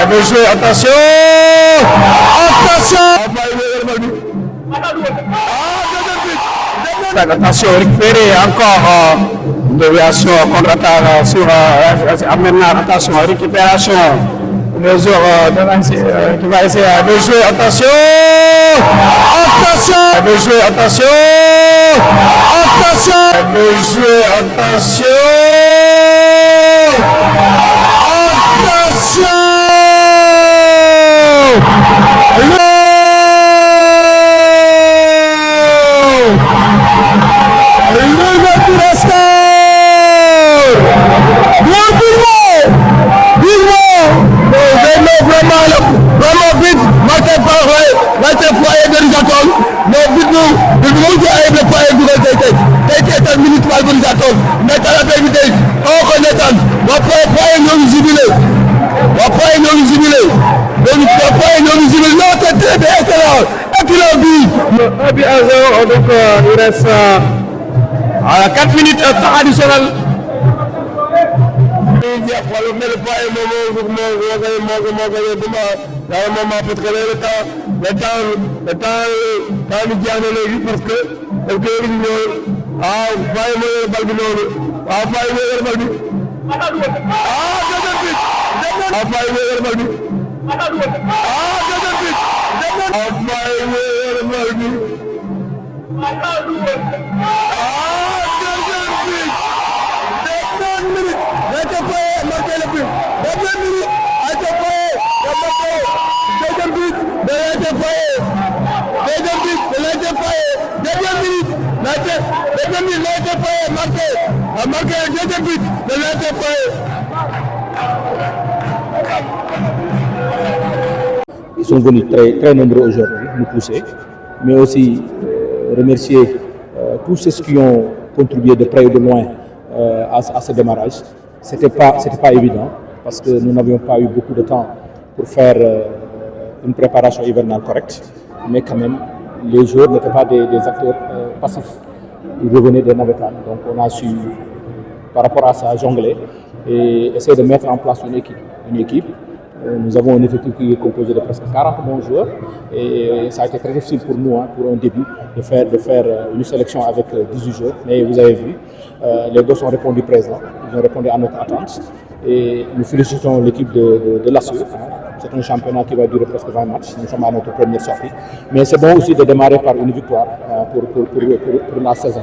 bien joué, attention. Attention. Attention, récupéré encore. Déviation, contre-attaque sur Amenar, attention, récupération. Le joueur qui va essayer de jouer, attention. Attention. De jouer, attention. Attention. De jouer, attention. Attention. Vraiment vite, marqué par l'intérêt de Rizatol. Mais vite nous avons le point de Rizatol. C'était un minute mal de Rizatol. Nathan a permis on connaît Nathan. On va pas nous visible. On va pas nous visible. On va pas nous visible. Non, c'est très bien excellent. Excellent but. 1 but à 0. Donc il reste 4 minutes temps additionnel. Ils sont venus très nombreux aujourd'hui, nous pousser, mais aussi remercier tous ceux qui ont contribué de près ou de loin à ce démarrage. C'était pas évident parce que nous n'avions pas eu beaucoup de temps pour faire une préparation hivernale correcte, mais quand même, les joueurs n'étaient pas des acteurs passifs. Ils revenaient des navétanes, donc on a su, par rapport à ça, jongler et essayer de mettre en place une équipe. Nous avons un effectif qui est composé de presque 40 bons joueurs et ça a été très difficile pour nous, pour un début, de faire une sélection avec 18 joueurs. Mais vous avez vu, les gosses ont répondu présent, ils ont répondu à notre attente et nous félicitons l'équipe de l'ASSUR. C'est un championnat qui va durer presque 20 matchs, nous sommes à notre première sortie. Mais c'est bon aussi de démarrer par une victoire pour la saison.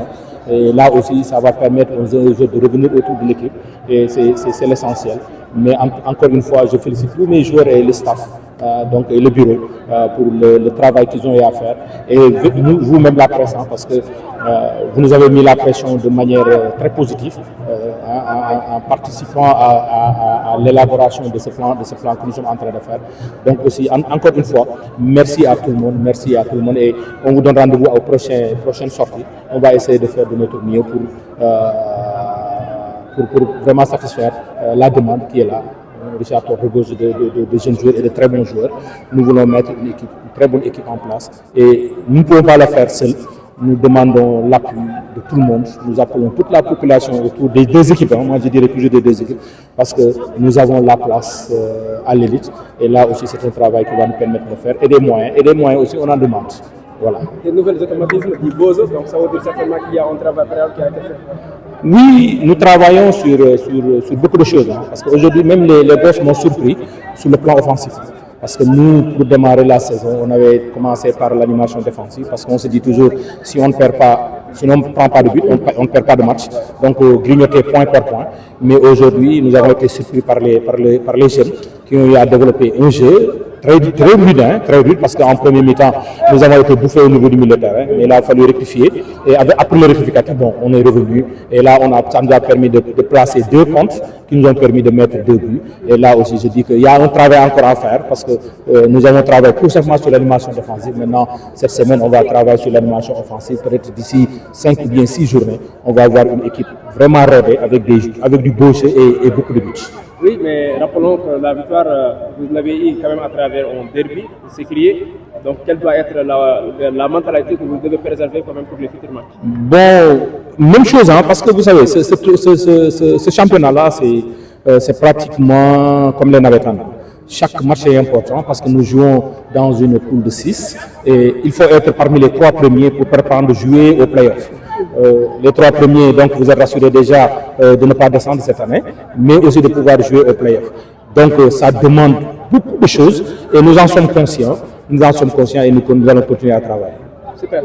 Et là aussi, ça va permettre aux uns et aux autres de revenir autour de l'équipe et c'est l'essentiel. Mais encore une fois, je félicite tous mes joueurs et le staff, donc, et le bureau pour le travail qu'ils ont eu à faire. Et vous-même la presse, parce que vous nous avez mis la pression de manière très positive en participant à l'élaboration de ce plan que nous sommes en train de faire. Donc aussi, encore une fois, merci à tout le monde et on vous donne rendez-vous aux prochaines sorties. On va essayer de faire de notre mieux pour vraiment satisfaire la demande qui est là. Richard regorge de jeunes joueurs et de très bons joueurs. Nous voulons mettre une très bonne équipe en place et nous ne pouvons pas le faire seuls. Nous demandons l'appui de tout le monde. Nous appelons toute la population autour des deux équipes. Moi, je dirais toujours des deux équipes parce que nous avons la place à l'élite. Et là aussi, c'est un travail qui va nous permettre de faire. Et des moyens aussi, on en demande. Voilà. Des nouvelles automatismes du BOSO, donc ça veut dire certainement qu'il y a un travail qui a été fait. Oui, nous travaillons sur beaucoup de choses. Parce qu'aujourd'hui, même les boss m'ont surpris sur le plan offensif. Parce que nous, pour démarrer la saison, on avait commencé par l'animation défensive. Parce qu'on se dit toujours, si on ne perd pas, si on ne prend pas de but, on ne perd pas de match. Donc, grignoter point par point. Mais aujourd'hui, nous avons été surpris par les jeunes qui ont eu à développer un jeu très rude, parce qu'en premier mi-temps, nous avons été bouffés au niveau du milieu de terrain, mais là, il a fallu rectifier. Et après le rectificatif, on est revenu. Et là, ça nous a permis de placer 2 comptes qui nous ont permis de mettre 2 buts. Et là aussi, je dis qu'il y a un travail encore à faire, parce que nous avons travaillé tout simplement sur l'animation défensive. Maintenant, cette semaine, on va travailler sur l'animation offensive. Peut-être d'ici 5 ou bien 6 journées, on va avoir une équipe vraiment rodée avec du beau jeu et beaucoup de buts. Oui, mais rappelons que la victoire, vous l'avez eu quand même à travers un derby, c'est crié. Donc, quelle doit être la mentalité que vous devez préserver quand même pour les futurs matchs? Bon, même chose, parce que vous savez, ce championnat-là, c'est pratiquement comme les navétanes. chaque match est important parce que nous jouons dans une poule de 6 et il faut être parmi les 3 premiers pour prétendre jouer au play-off. Les 3 premiers, donc vous êtes rassurés déjà de ne pas descendre cette année, mais aussi de pouvoir jouer au play-off. Donc ça demande beaucoup de choses et nous en sommes conscients. Nous en sommes conscients et nous allons continuer à travailler. Super.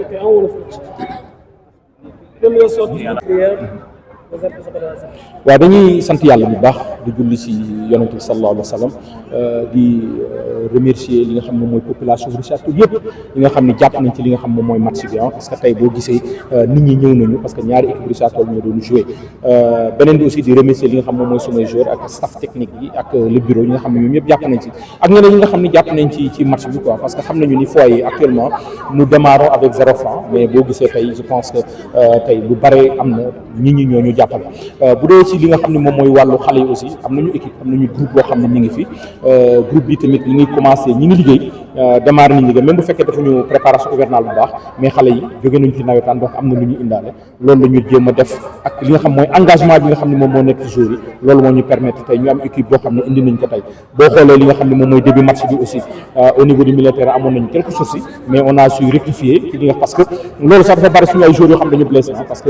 waaw dañuy sant yàlla bu baax di julli ci yonent bi sallallahu alayhi wa sallam di remercier li nga xam ne mooy population Richard Toll yëpp li nga xam ne jàpp nañ ci li nga xam ne mooy match bi parce que tey boo gisee nit ñi ñëw nañu parce que ñaari équipe Richard Toll ñoo doon joué beneen bi aussi di remercier li nga xam ne mooy sumay joueurs ak staff technique bi ak le bureau yi nga xam ne ñoom ñëpp jàpp nañ ci ak ñeneen ñi nga xam ne jàpp nañ ci match bi quoi parce que xam nañu ni foyer actuellement nous démarrons avec 0 franc mais boo gisee tey je pense que tey lu bare am na nit ñi ñoo ñu jàppale bu dee ci li nga xam ne moom mooy wàllu xale yi aussi am nañu équipe am nañu groupe boo xam ne ñu ngi fi groupe bi tamit ñi ngi commencé ñi ngi liggéey démarré nañ liggéey même bu fekkee dafa ñu préparation hivernale bu baax mais xale yi jóge nañ ci nawetaan donc am na lu ñu indaale loolu la ñu jéem a def ak li nga xam mooy engagement bi nga xam ne moom moo nekk ci jour yi loolu moo ñu permettre tey ñu am équipe boo xam ne indi nañ ko tey boo xoolee li nga xam ne moom mooy début match bi aussi au niveau du militaire amoon nañu quelques soucis mais on a su rectifier ci li nga parce que loolu sax dafa bari suñu ay joueurs yoo xam ne dañu blessé parce que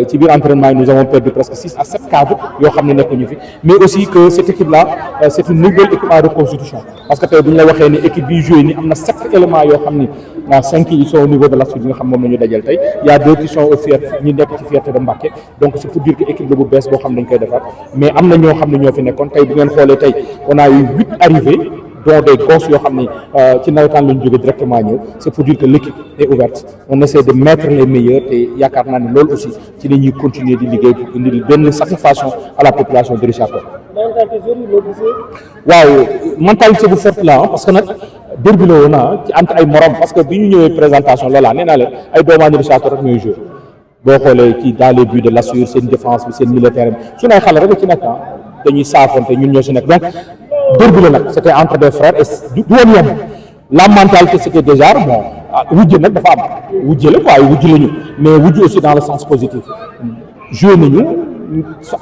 ci biir entraînement yi nous avons perdu presque 6 à 7 cadres yoo xam ne nekkuñu fi mais aussi que cette équipe là c'est une nouvelle équipe en reconstitution parce que tey bu ñu la waxee ni équipe bi joué ni am na 7 éléments yoo xam ni 5 yi sont au niveau de la suite yi nga xam moom la ñu dajal tey y a 2 qui sont au fierté ñi nekk ci fierté de Mbacké donc c'est pour dire que équipe la bu bees boo xam ne dañ koy defar mais am na ñoo xam ne ñoo fi nekkoon tey bu ngeen xoolee tey on a eu 8 arrivées dont des gosses yoo xam ne ci nawetaan la ñu jógee directement ñëw c'est pour dire que l'équipe est ouverte on essaie de mettre les meilleurs te yaakaar naa ne loolu aussi ci la ñuy continuer di liggéey pour indil benn satisfaction à la population de Richard Toll. waaw mentalité bu forte la parce que nag derby la woon ci entre ay morom parce que bi ñu ñëwee présentation loola nee naa leen ay doomaani Richard Toll rek ñooy joué boo xoolee ci dans les buts de l'Assur seen défense bi seen militaire bi suñu ay xale rek ci nekk dañuy saafonte ñun ñoo si nekk donc derby la nag c'était entre des frères et du woon yomb la mentalité c'était déjà bon wujje nag dafa am wujje la quoi ay wujj lañu mais wujj aussi dans le sens positif joué nañu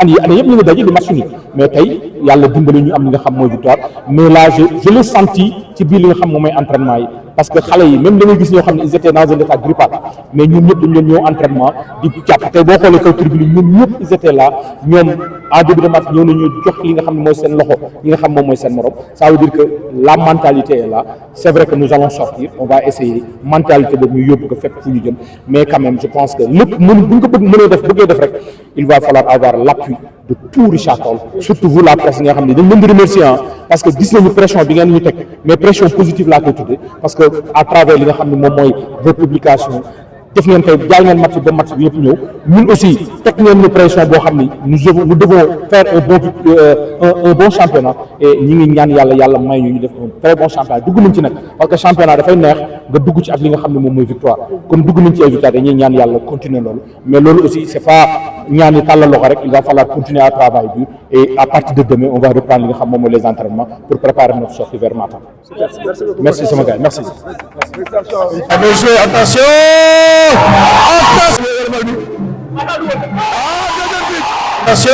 année yëpp ñu ngi daje di match ni mais tey yàlla dimbali ñu am li nga xam mooy victoire mais là je l'ai senti ci biir li nga xam moom mooy entraînement yi parce que xale yi même da ngay gis ñoo xam ne ils étaient dans un état grippal mais ñun ñëpp dañu leen ñëw entraînement di jàpp tey boo xoolee kaw tribune ñun ñëpp ils étaient là ñoom en début de match ñëw nañu jox li nga xam ne mooy seen loxo li nga xam moom mooy seen morom ça veut dire que la mentalité est là c'est vrai que nous allons sortir on va essayer mentalité boobu ñu yóbbu ko fekk fu ñu jëm mais quand même je pense que lépp bu ñu ko bëggee def rek il va falloir avoir l'appui de tout Richard Toll surtout vous la presse nga xam ne dañ leen di remercier parce que gis nañu pression bi ngeen ñu teg mais pression positive laa koy tuddee parce que à travers li nga xam ne moom mooy vos publications def ngeen tey jaay ngeen match ba match bi yëpp ñëw ñun aussi teg ngeen ñu pression boo xam ni nous devons faire un bon championnat et ñi ngi ñaan yàlla may ñu def un très bon championnat dugg nañ ci nag parce que championnat dafay neex nga dugg ci ak li nga xam ne moom mooy victoire comme dugg nañ ci ay victoire dañuy ñaan yàlla continuer loolu mais loolu aussi c'est pas ñaan yi tàllal loxo rek il va falloir continuer à travailler dur et à partir de demain on va reprendre li nga xam moom mooy les entraînements pour préparer notre sortie vers Matam. Merci sama gars merci. Attention. Attention! Attention!